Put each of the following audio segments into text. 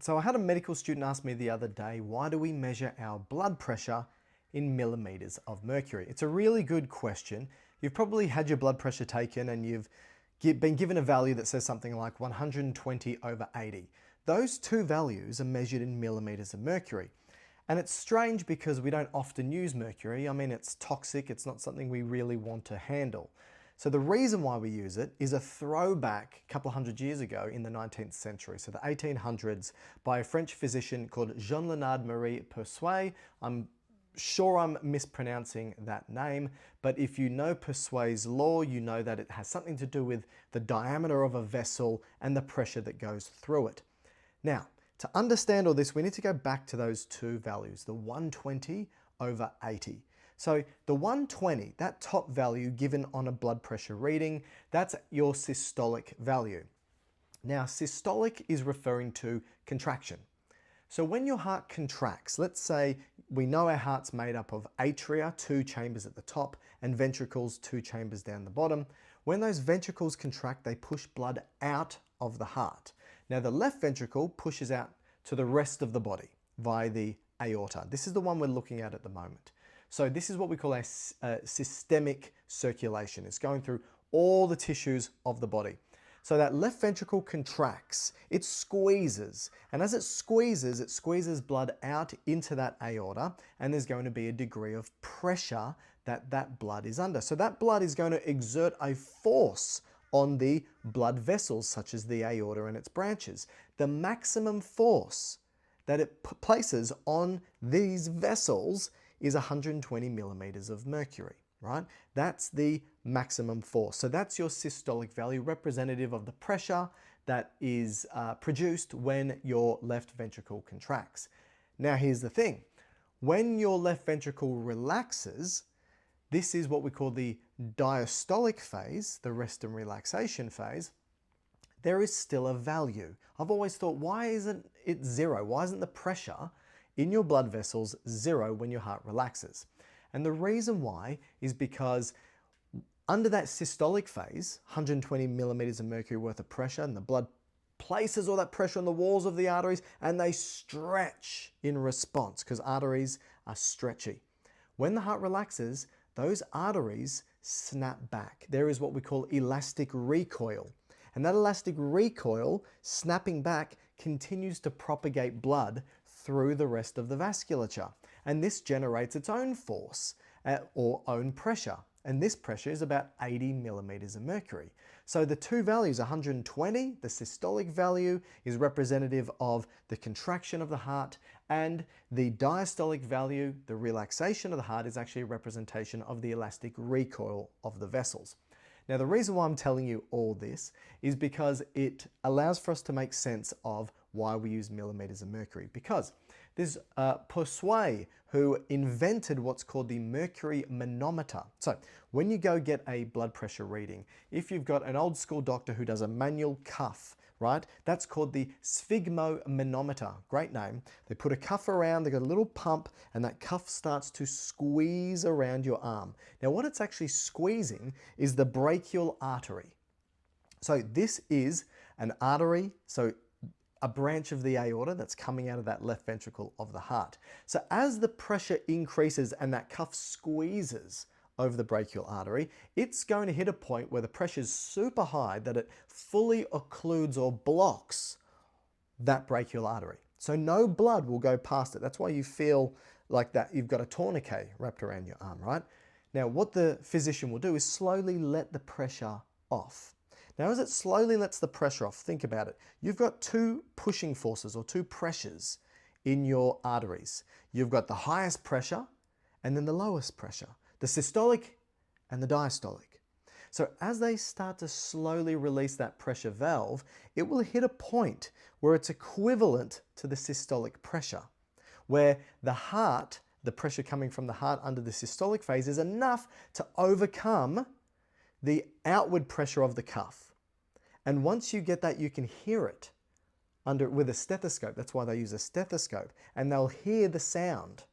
So I had a medical student ask me the other day, why do we measure our blood pressure in millimeters of mercury? It's a really good question. You've probably had your blood pressure taken and you've been given a value that says something like 120 over 80. Those two values are measured in millimeters of mercury. And it's strange because we don't often use mercury. I mean, it's toxic. It's not something we really want to handle. So the reason why we use it is a throwback a couple of hundred years ago in the 19th century, so the 1800s, by a French physician called Jean-Leonard Marie Persuet. I'm sure I'm mispronouncing that name, but if you know Persuet's law, you know that it has something to do with the diameter of a vessel and the pressure that goes through it. Now, to understand all this, we need to go back to those two values, the 120 over 80. So the 120, that top value given on a blood pressure reading, that's your systolic value. Now, systolic is referring to contraction. So when your heart contracts, let's say we know our heart's made up of atria, two chambers at the top, and ventricles, two chambers down the bottom. When those ventricles contract, they push blood out of the heart. Now the left ventricle pushes out to the rest of the body via the aorta. This is the one we're looking at the moment. So this is what we call a systemic circulation. It's going through all the tissues of the body. So that left ventricle contracts, it squeezes, and as it squeezes blood out into that aorta, and there's going to be a degree of pressure that blood is under. So that blood is going to exert a force on the blood vessels, such as the aorta and its branches. The maximum force that it places on these vessels is 120 millimeters of mercury, right? That's the maximum force. So that's your systolic value, representative of the pressure that is produced when your left ventricle contracts. Now here's the thing. When your left ventricle relaxes, this is what we call the diastolic phase, the rest and relaxation phase. There is still a value. I've always thought, why isn't it zero? Why isn't the pressure in your blood vessels zero when your heart relaxes? And the reason why is because under that systolic phase, 120 millimeters of mercury worth of pressure, and the blood places all that pressure on the walls of the arteries and they stretch in response because arteries are stretchy. When the heart relaxes, those arteries snap back. There is what we call elastic recoil. And that elastic recoil, snapping back, continues to propagate blood through the rest of the vasculature. And this generates its own force or own pressure. And this pressure is about 80 millimeters of mercury. So the two values, 120, the systolic value, is representative of the contraction of the heart, and the diastolic value, the relaxation of the heart, is actually a representation of the elastic recoil of the vessels. Now, the reason why I'm telling you all this is because it allows for us to make sense of why we use millimeters of mercury. Because there's Persuet, who invented what's called the mercury manometer. So when you go get a blood pressure reading, if you've got an old school doctor who does a manual cuff, right? That's called the sphygmomanometer. Great name. They put a cuff around, they got a little pump, and that cuff starts to squeeze around your arm. Now, what it's actually squeezing is the brachial artery. So this is an artery, so a branch of the aorta that's coming out of that left ventricle of the heart. So as the pressure increases and that cuff squeezes over the brachial artery, it's going to hit a point where the pressure is super high that it fully occludes or blocks that brachial artery. So no blood will go past it. That's why you feel like that you've got a tourniquet wrapped around your arm, right? Now, what the physician will do is slowly let the pressure off. Now, as it slowly lets the pressure off, think about it. You've got two pushing forces or two pressures in your arteries. You've got the highest pressure and then the lowest pressure, the systolic and the diastolic. So as they start to slowly release that pressure valve, it will hit a point where it's equivalent to the systolic pressure, where the heart, the pressure coming from the heart under the systolic phase, is enough to overcome the outward pressure of the cuff. And once you get that, you can hear it with a stethoscope. That's why they use a stethoscope. And they'll hear the sound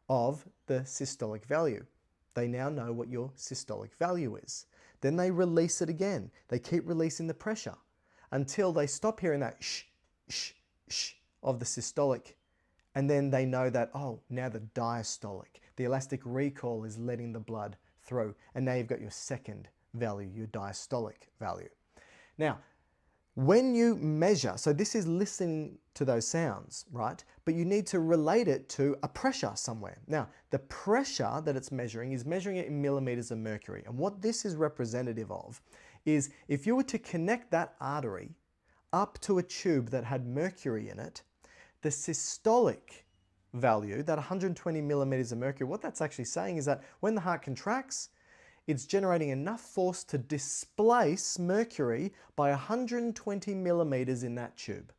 of the systolic value. They now know what your systolic value is. Then they release it again. They keep releasing the pressure until they stop hearing that shh, shh, shh of the systolic, and then they know that, oh, now the diastolic, the elastic recall is letting the blood through, and now you've got your second value, your diastolic value. Now, when you measure, so this is listening to those sounds, right? But you need to relate it to a pressure somewhere. Now, the pressure that it's measuring is measuring it in millimeters of mercury. And what this is representative of is if you were to connect that artery up to a tube that had mercury in it, the systolic value, that 120 millimeters of mercury, what that's actually saying is that when the heart contracts, it's generating enough force to displace mercury by 120 millimeters in that tube.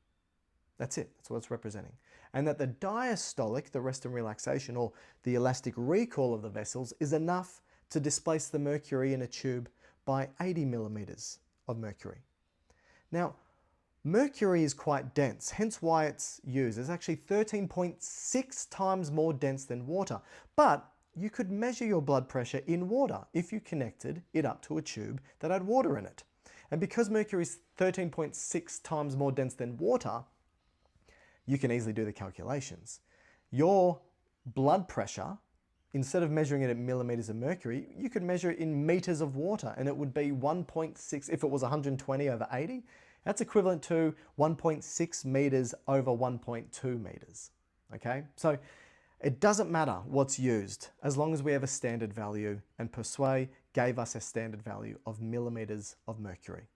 That's it. That's what it's representing. And that the diastolic, the rest and relaxation, or the elastic recall of the vessels, is enough to displace the mercury in a tube by 80 millimeters of mercury. Now, mercury is quite dense, hence why it's used. It's actually 13.6 times more dense than water. But you could measure your blood pressure in water if you connected it up to a tube that had water in it. And because mercury is 13.6 times more dense than water, you can easily do the calculations. Your blood pressure, instead of measuring it in millimeters of mercury, you could measure it in meters of water, and it would be 1.6, if it was 120 over 80, that's equivalent to 1.6 meters over 1.2 meters, okay? So it doesn't matter what's used, as long as we have a standard value, and Persuade gave us a standard value of millimeters of mercury.